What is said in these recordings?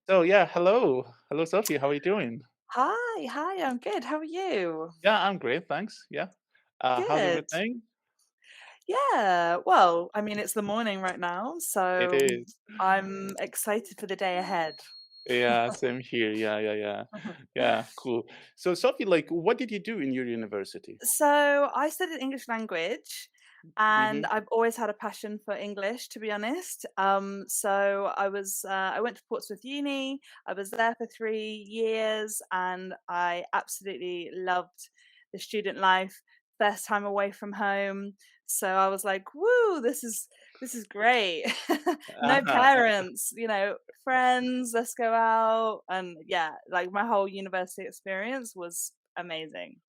So yeah, hello, Sophie. How are you doing? Hi, I'm good. How are you? Yeah, I'm great, thanks. Yeah, how's Good. everything? Yeah, well, I mean, it's the morning right now, It so is. I'm excited for the day ahead. Yeah, same here. Yeah. Yeah, cool. So Sophie, like, what did you do in your university? So I studied English language and Mm-hmm. I've always had a passion for English, to be honest. I went to Portsmouth Uni. I was there for 3 years and I absolutely loved the student life. First time away from home. So I was like, woo, this is great. No Uh-huh. parents, friends, let's go out. And yeah, like my whole university experience was amazing.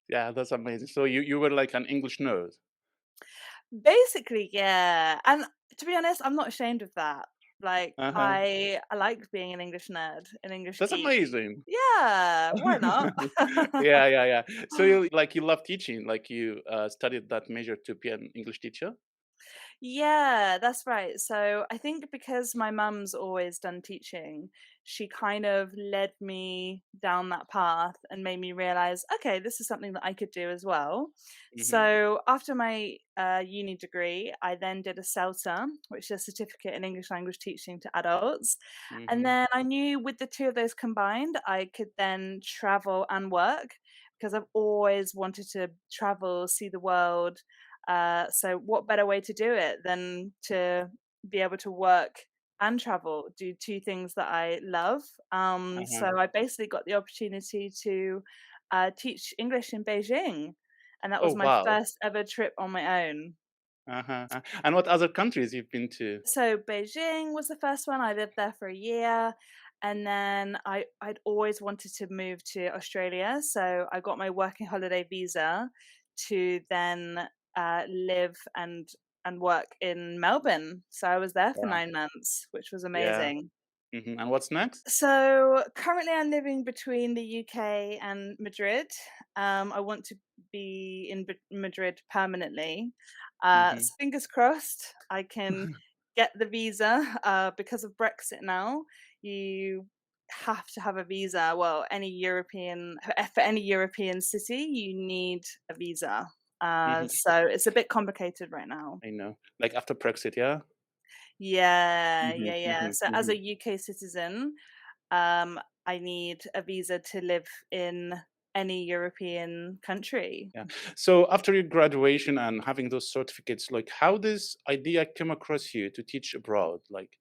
Yeah, that's amazing. So you were like an English nerd. Basically, yeah, and to be honest, I'm not ashamed of that. Like, Uh-huh. I like being an English nerd, an English That's geek. amazing. Yeah, why not? Yeah. So you love teaching, like you studied that major to be an English teacher. Yeah, that's right. So I think because my mum's always done teaching, she kind of led me down that path and made me realize, okay, this is something that I could do as well. Mm-hmm. So after my uni degree, I then did a CELTA, which is a certificate in English language teaching to adults. And Mm-hmm. then I knew with the two of those combined, I could then travel and work because I've always wanted to travel, see the world, so what better way to do it than to be able to work and travel, do two things that I love. So Uh-huh. I basically got the opportunity to teach English in Beijing, and that Oh was my wow. first ever trip on my own. Uh-huh. And what other countries you've been to? So Beijing was the first one. I lived there for a year. And then I'd always wanted to move to Australia. So I got my working holiday visa to then live and work in Melbourne. So I was there for Wow. 9 months, which was Yeah. amazing. And what's next? So currently, I'm living between the UK and Madrid. I want to be in Madrid permanently. Mhm. So fingers crossed, I can get the visa. Because of Brexit now, you have to have a visa. Well, any European for any European city, you need a visa. Mhm. So it's a bit complicated right now. I know. Like after Brexit, yeah? Yeah. So as a Mhm. UK citizen, I need a visa to live in any European country. Yeah. So after your graduation and having those certificates, like how this idea came across you to teach abroad? Like,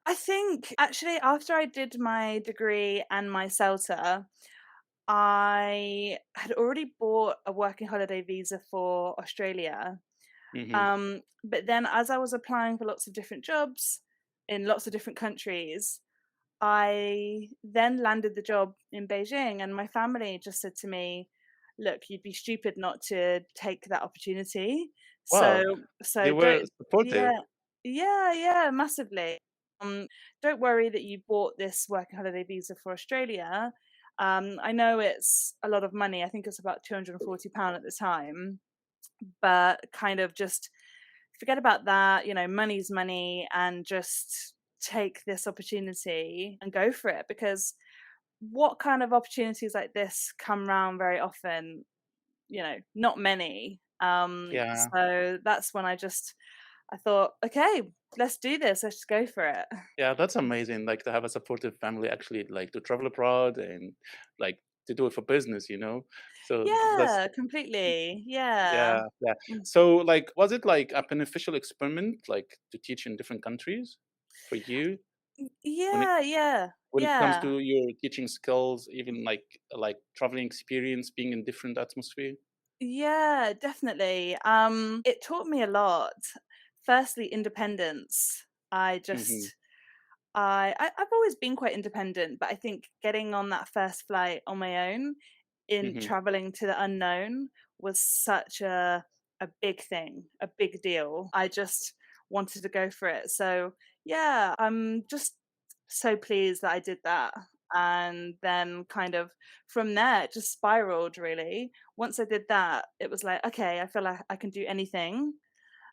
I think actually after I did my degree and my CELTA, I had already bought a working holiday visa for Australia. mhm, But then as I was applying for lots of different jobs in lots of different countries, I then landed the job in Beijing, and my family just said to me, "Look, you'd be stupid not to take that opportunity." wow, they So were don't, supportive. yeah, yeah, massively. Don't worry that you bought this working holiday visa for Australia. I know it's a lot of money. I think it's about £240 at the time, but kind of just forget about that, money's money, and just take this opportunity and go for it because what kind of opportunities like this come around very often, not many. Yeah. So that's when I thought, okay, let's do this, let's just go for it. Yeah, that's amazing. Like to have a supportive family actually like to travel abroad and like to do it for business, you know? So that's Yeah, completely. Yeah. yeah. Mm. So like was it like a beneficial experiment like to teach in different countries for you? When it when it comes Yeah. to your teaching skills, even like traveling experience, being in different atmosphere? Yeah, definitely. It taught me a lot. Firstly, independence. I Mhm, just I've always been quite independent, but I think getting on that first flight on my own in mhm, traveling to the unknown was such a big thing, a big deal. I just wanted to go for it. So yeah, I'm just so pleased that I did that. And then kind of from there it just spiraled really. Once I did that, it was like, okay, I feel like I can do anything.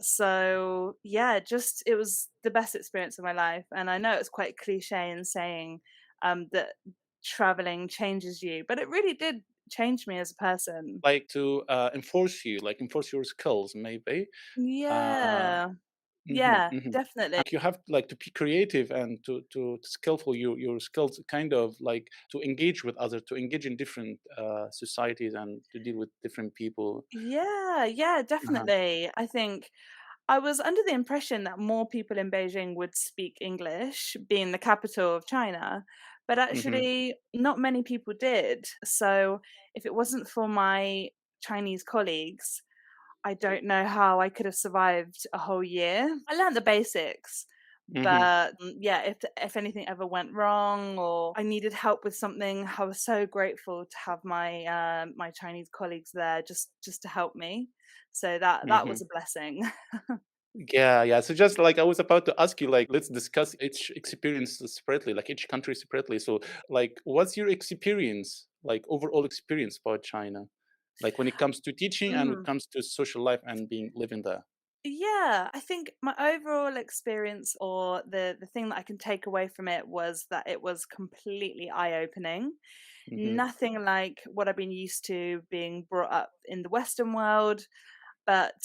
So yeah, just it was the best experience of my life. And I know it's quite cliche in saying that traveling changes you, but it really did change me as a person. Like to enforce you, like enforce your skills, maybe. Uh, Yeah. mhm, Yeah, mhm. definitely. And you have like to be creative and to skillful your skills, kind of like to engage with others, to engage in different societies and to deal with different people. Yeah, yeah, Uh-huh. definitely. I think I was under the impression that more people in Beijing would speak English, being the capital of China, but Hmm. actually, not many people did. So, if it wasn't for my Chinese colleagues, I don't know how I could have survived a whole year. I learned the basics, Hmm. but yeah, if anything ever went wrong or I needed help with something, I was so grateful to have my my Chinese colleagues there just to help me. So that Hmm. was a blessing. Yeah, yeah. So just like I was about to ask you, like, let's discuss each experience separately, like each country separately. So, like, what's your experience, like overall experience about China, like when it comes to teaching and when it Mm. comes to social life and being living there? Yeah, I think my overall experience or the thing that I can take away from it was that it was completely eye-opening. Hmm. Nothing like what I've been used to being brought up in the Western world, but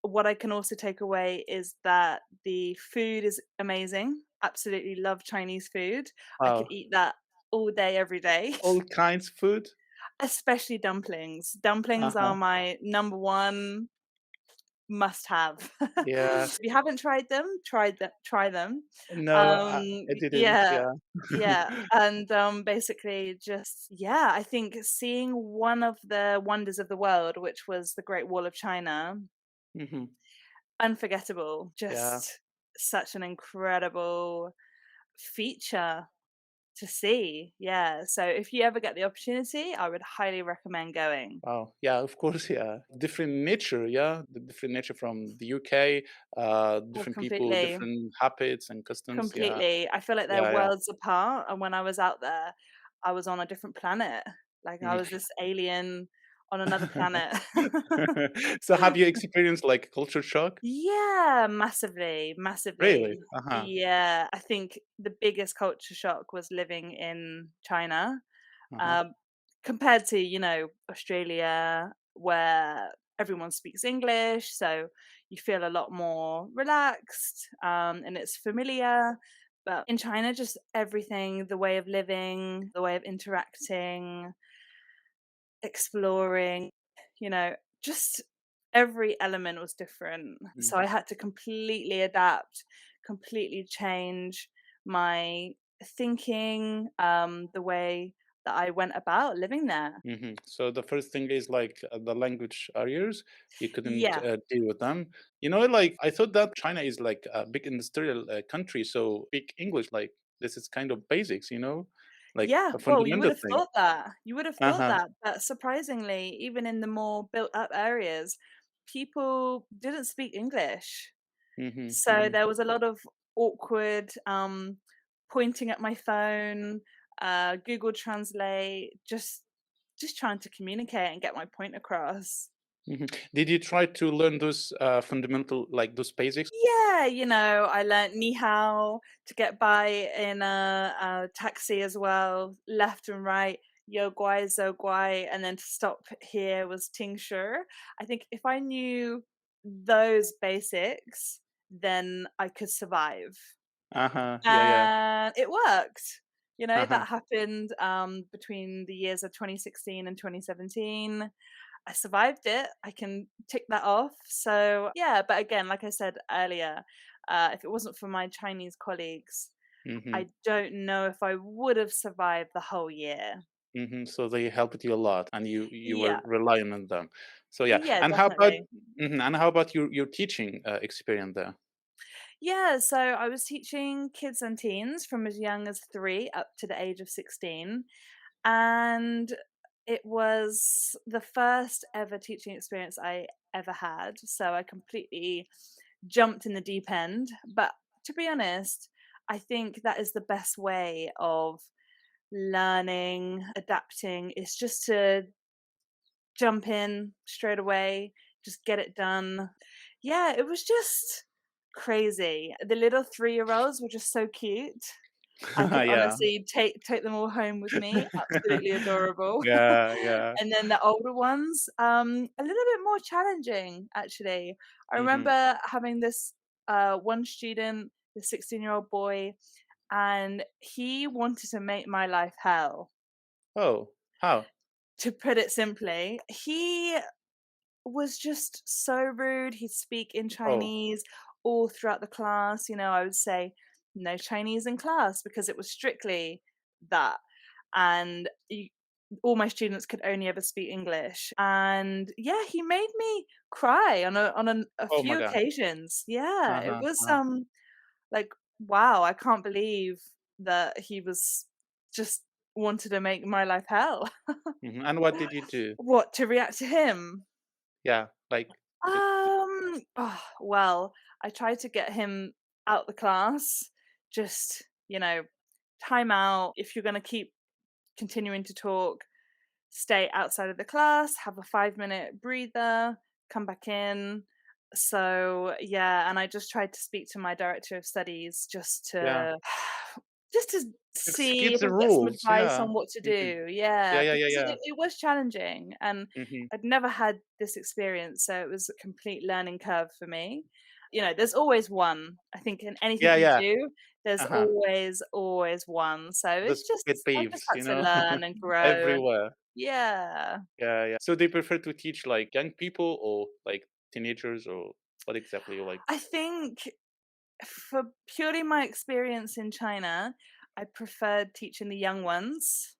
what I can also take away is that the food is amazing. Absolutely love Chinese food. I could Wow, eat that all day, every day, all kinds of food. especially dumplings. Dumplings are Uh-huh. my number one must have. Yeah. If you haven't tried them, try them. No, I didn't. Yeah, Yeah. yeah, and, basically just yeah, I think seeing one of the wonders of the world, which was the Great Wall of China, Hmm. unforgettable, Yeah. just such an incredible feature to see, yeah, so if you ever get the opportunity, I would highly recommend going. Wow. Yeah, of course. Yeah. Different nature. Yeah. The different nature from the UK, Oh, different people, completely. different habits and customs. Yeah. Completely. I feel like they're Yeah. Yeah. worlds apart, and when I was out there, I was on a different planet. Like, I Mhm. was this alien on another planet. So have you experienced like culture shock? Yeah, massively, Really? massively. Uh-huh. Yeah, I think the biggest culture shock was living in China, Uh-huh. um, compared to, Australia, where everyone speaks English, so you feel a lot more relaxed, and it's familiar. But in China, just everything, the way of living, the way of interacting, exploring, you know, just every element was different. So I Mhm. had to completely adapt, completely change my thinking, the way that I went about living there. Mhm. So the first thing is like the language barriers. You couldn't Yeah. deal with them. You know, like I thought that China is like a big industrial country, so speak English like this is kind of basics, like Yeah, a well, you would fundamental have thing. thought that. You would have thought Uh-huh. that, but surprisingly, even in the more built up areas, people didn't speak English. Mhm. So Mhm. there was a lot of awkward pointing at my phone, Google Translate, just trying to communicate and get my point across. Mhm. Did you try to learn those fundamental, like those basics? Yeah, I learnt ni hao to get by in a taxi as well, left and right, yo guai, zo guai, and then to stop here was ting sure. I think if I knew those basics, then I could survive. Uh-huh. Yeah, yeah. And it worked. Uh-huh. That happened between the years of 2016 and 2017. I survived it. I can tick that off. So, yeah, but again, like I said earlier, if it wasn't for my Chinese colleagues, Mhm. I don't know if I would have survived the whole year. Mhm. So they helped you a lot, and you were Yeah. relying on them. So yeah. Yeah, And how about definitely. your teaching experience there? Yeah, so I was teaching kids and teens from as young as 3 up to the age of 16. And it was the first ever teaching experience I ever had. So I completely jumped in the deep end. But to be honest, I think that is the best way of learning, adapting, is just to jump in straight away, just get it done. Yeah, it was just crazy. The little three-year-olds were just so cute. I could Yeah. honestly take them all home with me, absolutely adorable. Yeah, yeah. And then the older ones, a little bit more challenging, actually. I Mhm. remember having this, one student, the 16-year-old boy, and he wanted to make my life hell. Oh, how? To put it simply, he was just so rude. He'd speak in Oh, Chinese all throughout the class. I would say, "No Chinese in class," because it was strictly that. And all my students could only ever speak English. And yeah, he made me cry on a oh my few god. occasions. Yeah, it Uh-huh, was uh-huh. like, wow, I can't believe that he was just wanted to make my life hell. Mhm, and what did you do? What, to react to him? Yeah, like, did Well, I tried to get him out the class. Just, time out. If you're gonna keep continuing to talk, stay outside of the class, have a 5-minute breather, come back in. So yeah, and I just tried to speak to my director of studies just yeah, to just to just see keep if I the could get some rules, advice yeah. on what to Mhm. do. Yeah, Yeah, yeah, yeah, because yeah. it was challenging and Mhm. I'd never had this experience, so it was a complete learning curve for me. There's always one. I think in anything Yeah, you yeah. do, there's Uh-huh. always one. So Those pet I peeves, just had to learn and grow and everywhere. yeah. Yeah, yeah. So they prefer to teach, like, young people or, like, teenagers, or what exactly you like? I think for purely my experience in China, I preferred teaching the young ones,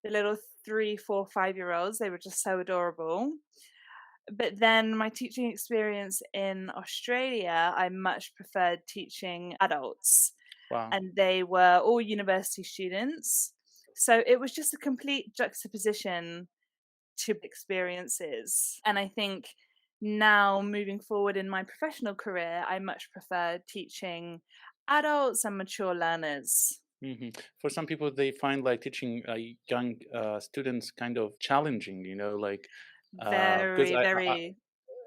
the little 3, 4, 5 year olds. They were just so adorable. But then my teaching experience in Australia, I much preferred teaching adults, Wow. and they were all university students. So it was just a complete juxtaposition to experiences. And I think now moving forward in my professional career, I much prefer teaching adults and mature learners. Mhm. For some people, they find, like, teaching, young, students kind of challenging, like, because Very, I very,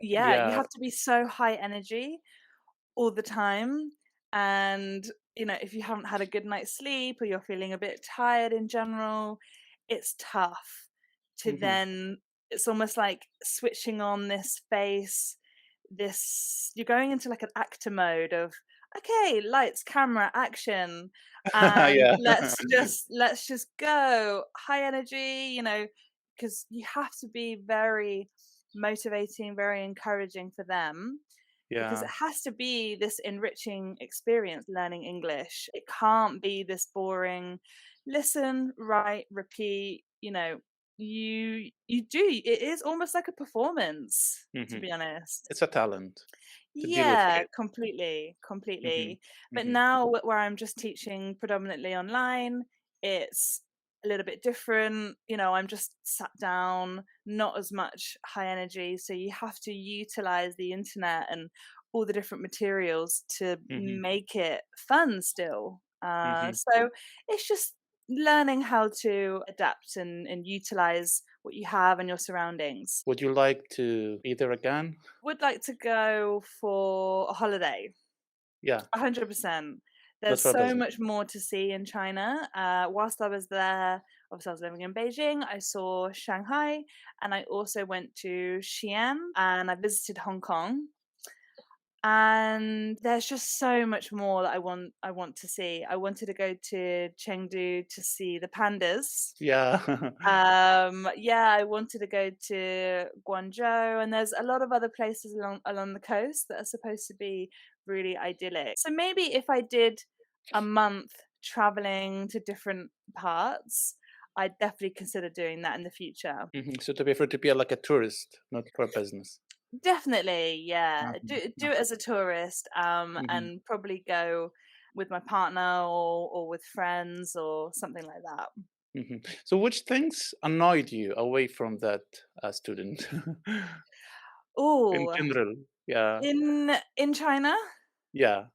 yeah, you yeah. have to be so high energy all the time. And, if you haven't had a good night's sleep or you're feeling a bit tired in general, it's tough to Mhm. then, it's almost like switching on this face, you're going into like an actor mode of, okay, lights, camera, action, and Yeah. let's just go high energy, because you have to be very motivating, very encouraging for them because Yeah. it has to be this enriching experience learning English. It can't be this boring listen, write, repeat, you do it is almost like a performance, to Mhm. be honest. It's a talent to deal with Yeah, it. completely, Mhm. completely. But Mhm. now where I'm just teaching predominantly online, it's a little bit different. I'm just sat down, not as much high energy. So you have to utilize the internet and all the different materials to Mhm. make it fun still. Mhm. So it's just learning how to adapt and utilize what you have and your surroundings. Would you like to either again? Would like to go for a holiday. Yeah, 100%. not There's for so business. much more to see in China. Whilst I was there, obviously I was living in Beijing, I saw Shanghai, and I also went to Xi'an, and I visited Hong Kong. And there's just so much more that I want to see. I wanted to go to Chengdu to see the pandas. Yeah. Yeah, I wanted to go to Guangzhou, and there's a lot of other places along the coast that are supposed to be really idyllic. So maybe if I did a month traveling to different parts, I'd definitely consider doing that in the future. Mhm. So to prefer to be like a tourist, not for business. Definitely, yeah. Uh-huh. Do it as a tourist, Mhm. and probably go with my partner or with friends or something like that. Mhm. So which things annoyed you away from that, student? In Oh, general. Yeah. in China? Yeah.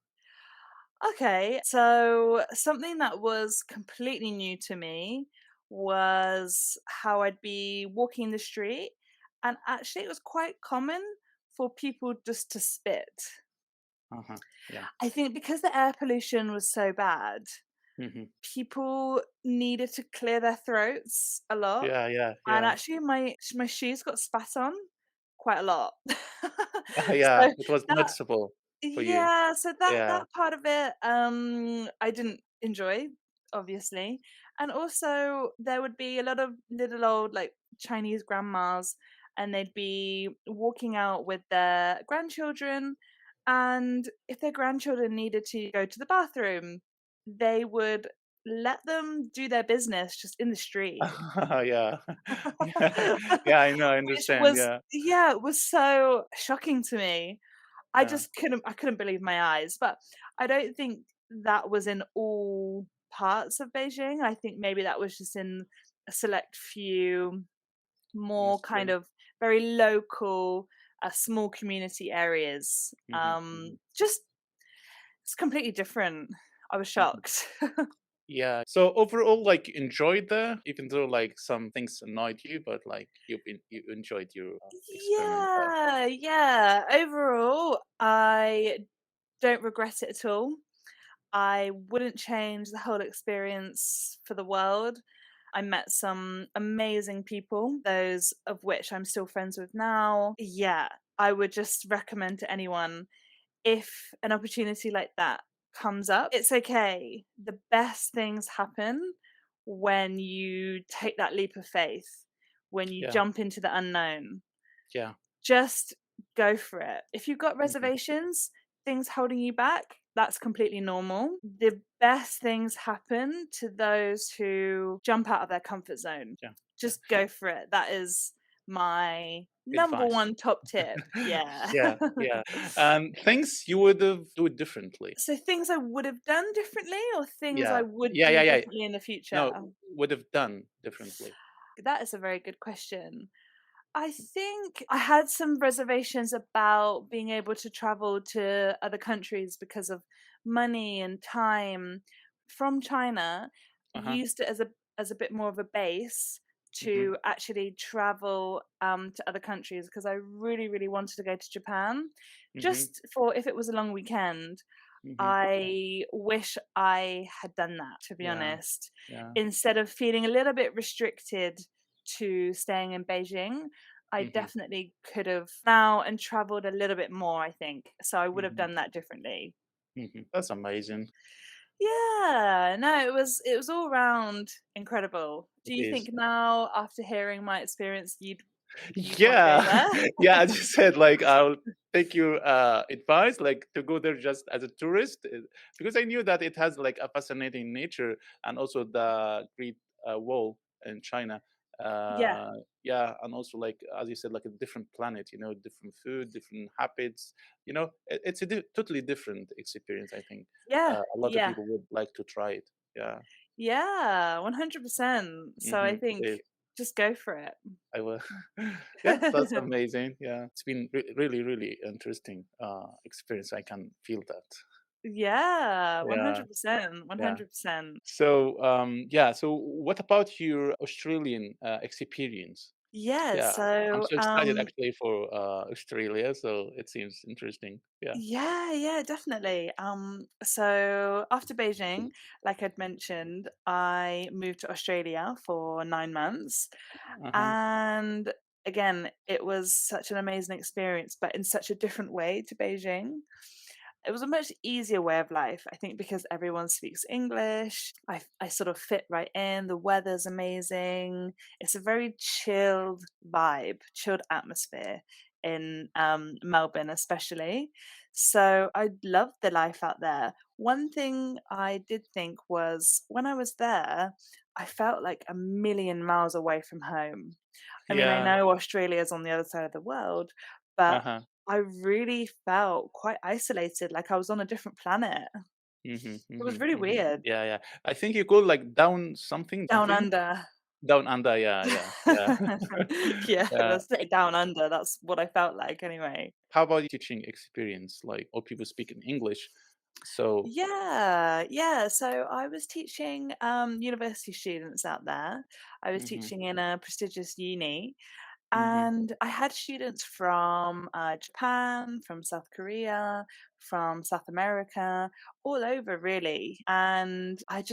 Okay, so something that was completely new to me was how I'd be walking the street, and actually, it was quite common for people just to spit. Uh-huh. Yeah. I think because the air pollution was so bad, Mhm. people needed to clear their throats a lot, Yeah, yeah, and yeah. actually my shoes got spat on quite a lot. Yeah, So it was that noticeable for you. yeah, so that Yeah. part of it, I didn't enjoy, obviously, and also there would be a lot of little old, like, Chinese grandmas, and they'd be walking out with their grandchildren, and if their grandchildren needed to go to the bathroom, they would let them do their business just in the street. Yeah. Yeah. Yeah, I know, I Which understand, was yeah. yeah, it was so shocking to me. Yeah. I couldn't believe my eyes, but I don't think that was in all parts of Beijing. I think maybe that was just in a select few more That's kind true. of very local, small community areas. Mhm, mhm, Just it's completely different. I was mhm. shocked. Yeah. So overall, like, you enjoyed there, even though like some things annoyed you, but like you enjoyed your experiment there. Yeah, yeah. Overall, I don't regret it at all. I wouldn't change the whole experience for the world. I met some amazing people, those of which I'm still friends with now. Yeah, I would just recommend to anyone, if an opportunity like that comes up, it's okay. The best things happen when you take that leap of faith, when you Yeah. jump into the unknown. Yeah. Just go for it. If you've got Mhm. reservations, things holding you back, that's completely normal. The best things happen to those who jump out of their comfort zone. Yeah. Yeah. Just go for it. That is my number Advice. one top tip. Yeah. Yeah. Yeah. Things you would have do it differently. So things I would have done differently or things I Yeah. would Yeah. Yeah. do Yeah. differently in the future? No, would have done differently. That is a very good question. I think I had some reservations about being able to travel to other countries because of money and time from China, Uh-huh. used it as a bit more of a base Mhm. to actually travel to other countries because I really, really wanted to go to Japan. Mhm. Just for if it was a long weekend, Mhm. I wish I had done that, to be Yeah. honest. Yeah. Instead of feeling a little bit restricted to staying in Beijing, I Mhm. definitely could have now and traveled a little bit more, I think. So I would have Mhm. done that differently. Mhm. That's amazing. Yeah, no, it was all round incredible. It Do you is. think now, after hearing my experience, you'd want to go Yeah. there? Yeah, as you said, like, I'll take your, advice, like, to go there just as a tourist, because I knew that it has, like, a fascinating nature and also the Great, Wall in China. Yeah, Yeah, and also, like, as you said, like, a different planet, different food, different habits, it's a totally different experience, I think. yeah, A lot of yeah, people would like to try it. Yeah. yeah, 100%. So I Mhm. It think is. just go for it. I will. Yeah, that's amazing. Yeah, it's been really, really interesting experience. I can feel that. Yeah, Yeah, 100%, yeah. 100%. So, yeah. So, what about your Australian experience? Yeah, Yeah, I'm so, so excited actually for Australia. So it seems interesting. Yeah. yeah, yeah, definitely. So after Beijing, like I'd mentioned, I moved to Australia for 9 months, Uh huh. and again, it was such an amazing experience, but in such a different way to Beijing. It was a much easier way of life, I think, because everyone speaks English. I sort of fit right in. The weather's amazing. It's a very chilled vibe, chilled atmosphere in Melbourne, especially. So I loved the life out there. One thing I did think was when I was there, I felt like a million miles away from home. I mean, I Yeah. know Australia's on the other side of the world, Uh but huh. I really felt quite isolated, like I was on a different planet. Mhm. It was Mhm. really Mhm. weird. Yeah. Yeah. I think you go like down something, Down something under. down under. Yeah. Yeah. Yeah. Yeah, Yeah. let's say down under, that's what I felt like anyway. How about teaching experience? Like, all people speak in English. So, Yeah, yeah, so I was teaching, university students out there. I was mhm, teaching in a prestigious uni, Mhm. And I had students from Japan, from South Korea, from South America, all over really. And I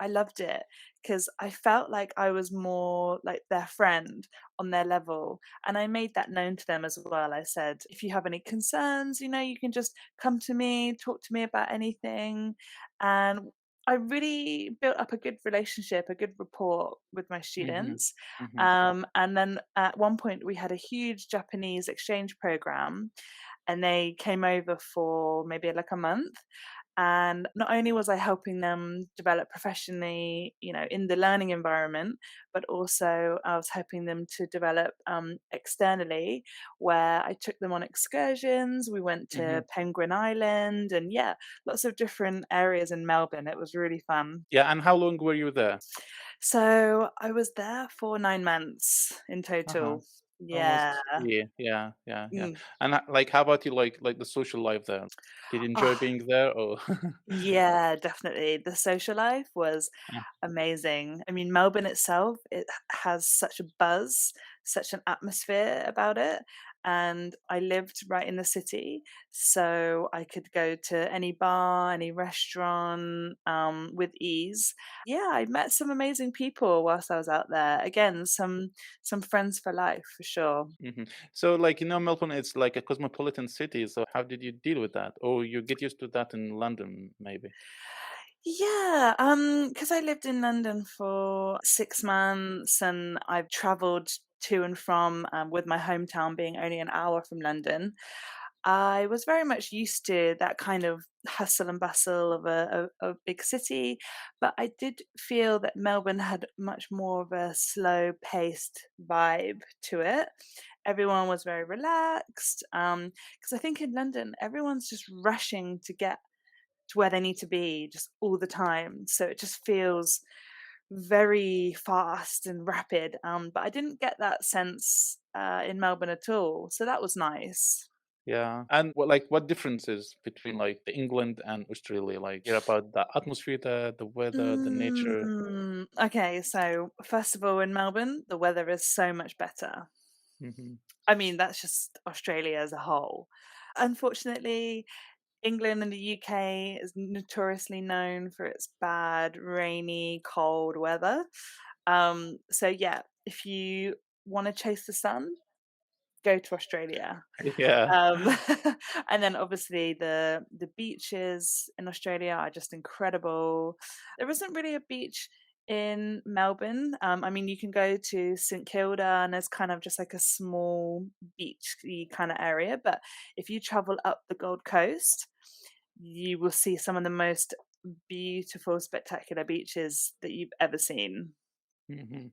loved it because I felt like I was more like their friend on their level. And I made that known to them as well. I said, if you have any concerns, you can just come to me, talk to me about anything. And I really built up a good relationship, a good rapport with my Mhm. students. Mhm. And then at one point, we had a huge Japanese exchange program, and they came over for maybe like a month. And not only was I helping them develop professionally, in the learning environment, but also I was helping them to develop externally, where I took them on excursions. We went Mhm. to Penguin Island and, yeah, lots of different areas in Melbourne. It was really fun. Yeah, and how long were you there? So I was there for 9 months in Uh-huh. total. Yeah. Almost a year. Yeah, yeah, yeah. Mm. And, like, how about you, like the social life there? Did you enjoy Oh, being there or yeah, definitely. The social life was Uh, amazing. I mean, Melbourne itself, has such a buzz, such an atmosphere about it. And I lived right in the city, so I could go to any bar, any restaurant, with ease. Yeah, I met some amazing people whilst I was out there. Again, some friends for life for sure. mhm. So, like, Melbourne is like a cosmopolitan city, so how did you deal with that? Or you get used to that in London, maybe? Yeah, because I lived in London for 6 months and I've traveled to and from, with my hometown being only an hour from London. I was very much used to that kind of hustle and bustle of a big city, but I did feel that Melbourne had much more of a slow-paced vibe to it. Everyone was very relaxed, because I think in London, everyone's just rushing to get to where they need to be just all the time. So it just feels very fast and rapid. But I didn't get that sense in Melbourne at all. So that was nice. Yeah. And what differences between like the England and Australia? Like hear about the atmosphere there, the weather, the nature. Okay, so first of all, in Melbourne, the weather is so much better. Hmm. I mean, that's just Australia as a whole. Unfortunately, England and the UK is notoriously known for its bad, rainy, cold weather. So yeah, if you want to chase the sun, go to Australia. Yeah. Um, and then obviously the beaches in Australia are just incredible. There isn't really a beach in Melbourne. I mean, you can go to St Kilda, and there's kind of just like a small beachy kind of area. But if you travel up the Gold Coast, you will see some of the most beautiful, spectacular beaches that you've ever seen.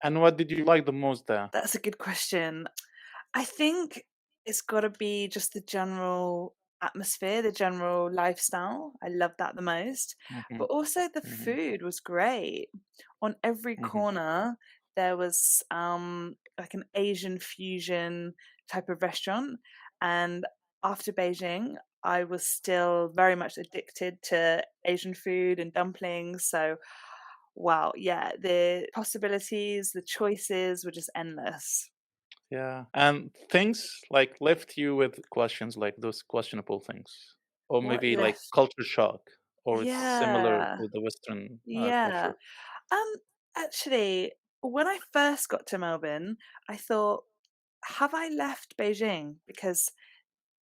And what did you like the most there? That's a good question. I think it's gotta be just the general atmosphere, the general lifestyle. I love that the most. Hmm. But also the Hmm. food was great. On every Hmm. corner, there was, like an Asian fusion type of restaurant, and after Beijing, I was still very much addicted to Asian food and dumplings, so wow, yeah, the possibilities, the choices were just endless. Yeah. And things like left you with questions like those questionable things, or What maybe like left culture shock, or it's similar Yeah, to the Western yeah. culture. Um, Actually, when I first got to Melbourne, I thought, "Have I left Beijing?" Because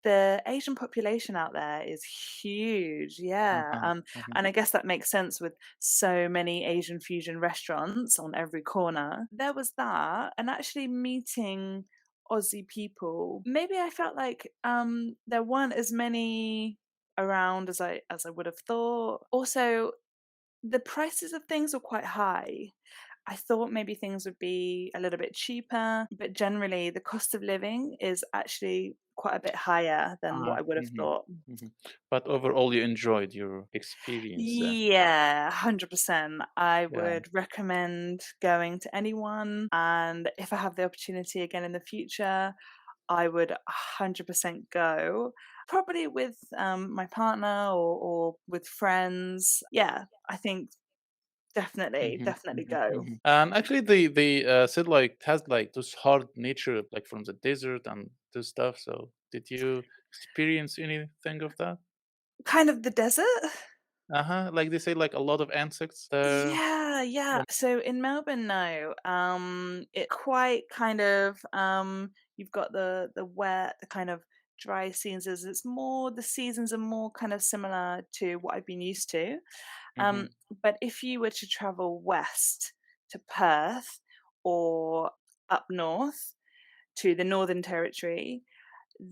the Asian population out there is huge, yeah, Uh-huh. Hmm. and I guess that makes sense with so many Asian fusion restaurants on every corner. There was that, and actually meeting Aussie people, maybe I felt like, there weren't as many around as I would have thought. Also, the prices of things were quite high. I thought maybe things would be a little bit cheaper, but generally the cost of living is actually quite a bit higher than Uh-huh. what I would have Hmm. thought. Hmm. But overall, you enjoyed your experience there. Yeah, 100%. I Yeah. would recommend going to anyone. And if I have the opportunity again in the future, I would 100% go. Probably with my partner or with friends. Yeah, I think definitely, Mhm, definitely mhm, go. mhm. And actually, they said like it has like this hard nature, like from the desert and this stuff. So, did you experience anything of that? Kind of the desert? Uh-huh. Like they say, like a lot of insects there. Yeah, yeah. Like, So in Melbourne, no. It quite kind of you've got the wet, the kind of dry seasons. It's more the seasons are more kind of similar to what I've been used to. mhm, But if you were to travel west to Perth or up north to the Northern Territory,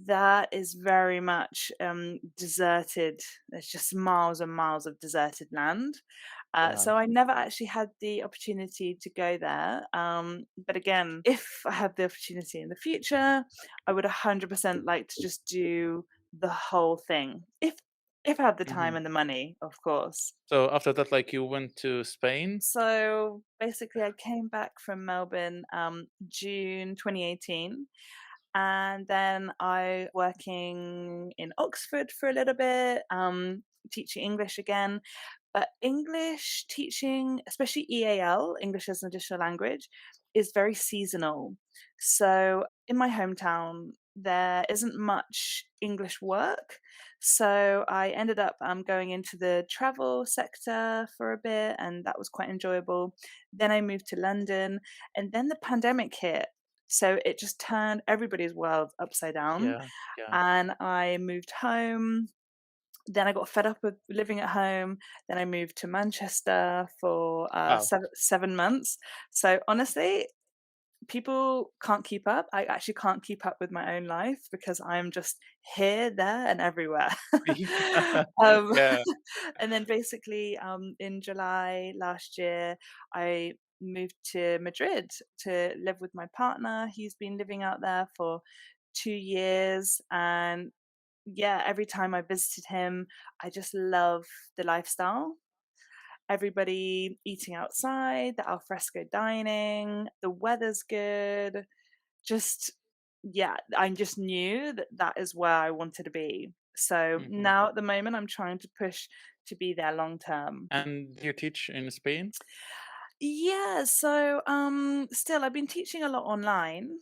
that is very much deserted. There's just miles and miles of deserted land. yeah. So I never actually had the opportunity to go there. But again, if I have the opportunity in the future, I would 100% like to just do the whole thing. If I have the time Mhm. and the money, of course. So after that, like you went to Spain. So basically, I came back from Melbourne June 2018, and then I working in Oxford for a little bit, teaching English again. But English teaching, especially EAL, English as an additional language, is very seasonal. So in my hometown, there isn't much English work. So I ended up going into the travel sector for a bit, and that was quite enjoyable. Then I moved to London, and then the pandemic hit. So it just turned everybody's world upside down. Yeah, yeah. And I moved home, then I got fed up with living at home. Then I moved to Manchester for Wow. 7 months. So honestly, people can't keep up. I actually can't keep up with my own life because I'm just here, there, and everywhere. um, Yeah. and then basically, in July last year, I moved to Madrid to live with my partner. He's been living out there for 2 years, and yeah, every time I visited him, I just love the lifestyle. Everybody eating outside, the alfresco dining, the weather's good. Just, yeah, I just knew that that is where I wanted to be. So Mhm. now at the moment, I'm trying to push to be there long term. And you teach in Spain? Yeah, so still I've been teaching a lot online.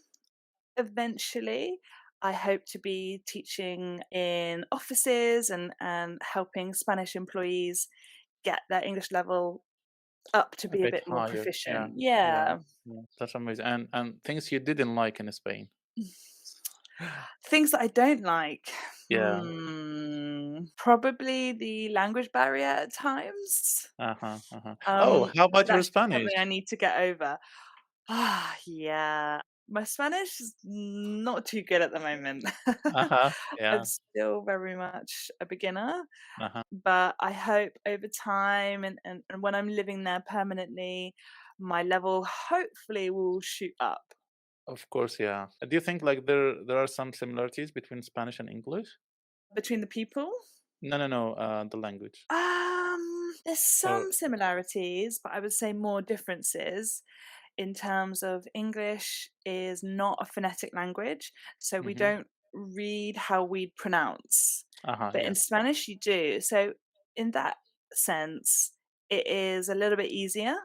Eventually, I hope to be teaching in offices and helping Spanish employees get their English level up to A be a bit bit more higher. Yeah. proficient. Yeah. Yeah. Yeah. That's amazing. And things you didn't like in Spain? Things that I don't like. Yeah. Probably the language barrier at times. Uh-huh, uh-huh. Oh, how about your That's just something Spanish? I need to get over. Yeah. My Spanish is not too good at the moment. Uh-huh. I'm Yeah. still very much a beginner, Uh-huh. but I hope over time and when I'm living there permanently, my level hopefully will shoot up. Of course, yeah. Do you think like there are some similarities between Spanish and English? Between the people, No, no, no, the language. there's Or some similarities, but I would say more differences in terms of English is not a phonetic language, so we mhm. don't read how we pronounce. Uh-huh, But in yeah. Spanish, you do. So in that sense, it is a little bit easier.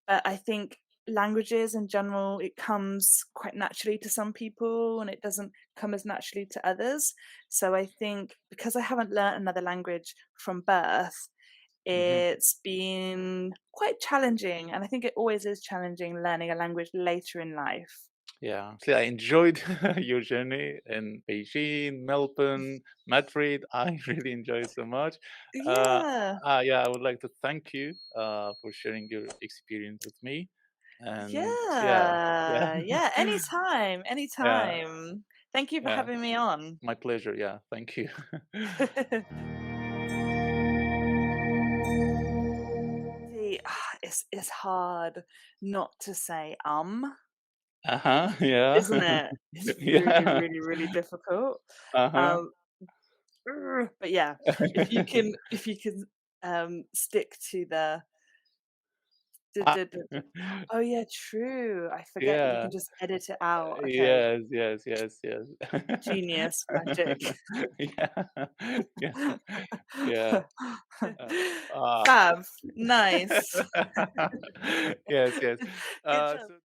But I think languages in general, it comes quite naturally to some people and it doesn't come as naturally to others. So I think because I haven't learnt another language from birth, Mhm. it's been quite challenging. And I think it always is challenging learning a language later in life. Yeah. See, I enjoyed your journey in Beijing, Melbourne, Madrid. I really enjoyed so much. Uh, Yeah. yeah, I would like to thank you for sharing your experience with me. And yeah, yeah, Yeah. Yeah. Anytime. yeah, Anytime. Thank you for yeah. having me on. My pleasure. Yeah, thank you. See, it's hard not to say Uh-huh. Yeah. isn't it? It's really, Yeah. really, really difficult. Uh-huh. Um, but yeah, if you can stick to Ah, Oh, yeah, true. I forget that you yeah. can just edit it out. Okay. Yes, yes, yes, yes. Genius magic. Yeah. Yeah, yeah. Uh, ah. Fab. Nice. Yes, yes. Good So job.